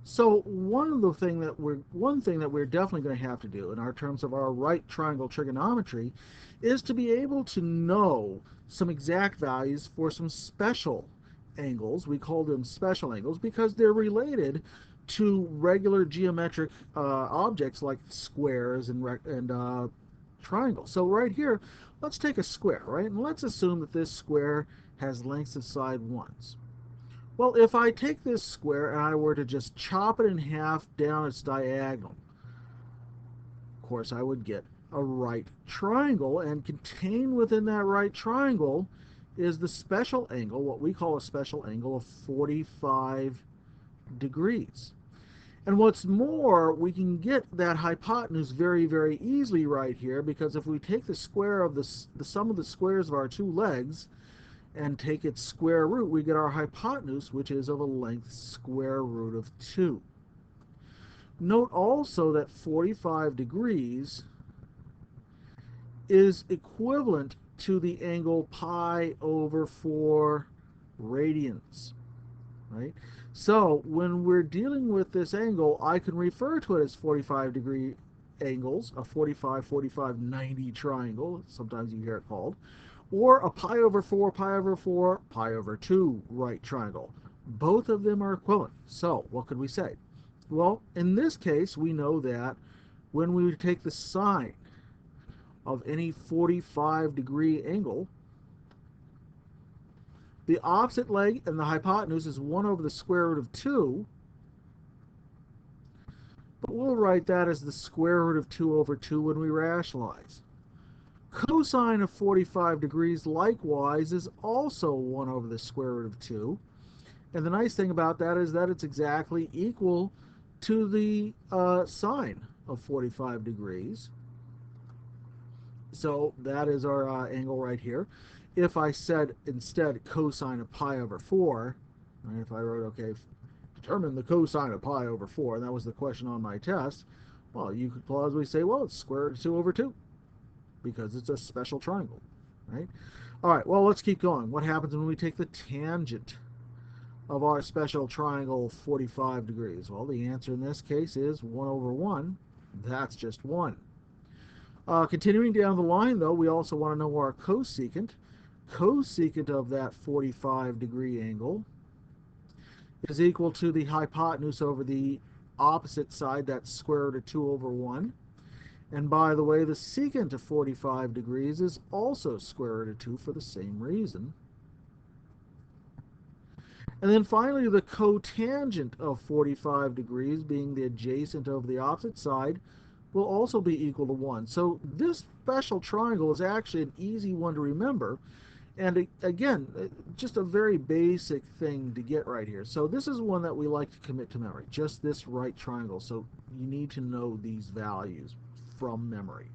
So one thing that we're definitely going to have to do in our terms of our right triangle trigonometry is to be able to know some exact values for some special angles. We call them special angles because they're related to regular geometric objects like squares and triangles. So right here, let's take a square, right? And let's assume that this square has lengths of side ones. Well, if I take this square and I were to just chop it in half down its diagonal, of course I would get a right triangle, and contained within that right triangle is the special angle, what we call a special angle of 45 degrees. And what's more, we can get that hypotenuse very, very easily right here, because if we take the square of the sum of the squares of our two legs and take its square root, we get our hypotenuse, which is of a length square root of 2. Note also that 45 degrees is equivalent to the angle pi over 4 radians, right? So when we're dealing with this angle, I can refer to it as 45-degree angles, a 45, 45, 90 triangle, sometimes you hear it called, or a pi over 4, pi over 4, pi over 2 right triangle. Both of them are equivalent. So what could we say? Well, in this case, we know that when we take the sine of any 45-degree angle, the opposite leg and the hypotenuse is 1 over the square root of 2, but we'll write that as the square root of 2 over 2 when we rationalize. Cosine of 45 degrees likewise is also 1 over the square root of 2. And the nice thing about that is that it's exactly equal to the sine of 45 degrees. So that is our angle right here. If I said instead cosine of pi over 4, right, if I wrote, okay, determine the cosine of pi over 4, and that was the question on my test, well, you could plausibly say, well, it's square root of 2 over 2, because it's a special triangle, right? All right, well, let's keep going. What happens when we take the tangent of our special triangle 45 degrees? Well, the answer in this case is 1 over 1. That's just 1. Continuing down the line, though, we also want to know our cosecant. Cosecant of that 45-degree angle is equal to the hypotenuse over the opposite side, that's square root of 2 over 1. And by the way, the secant of 45 degrees is also square root of 2 for the same reason. And then finally, the cotangent of 45 degrees, being the adjacent over the opposite side, will also be equal to 1. So this special triangle is actually an easy one to remember. And again, just a very basic thing to get right here. So this is one that we like to commit to memory, just this right triangle. So you need to know these values from memory.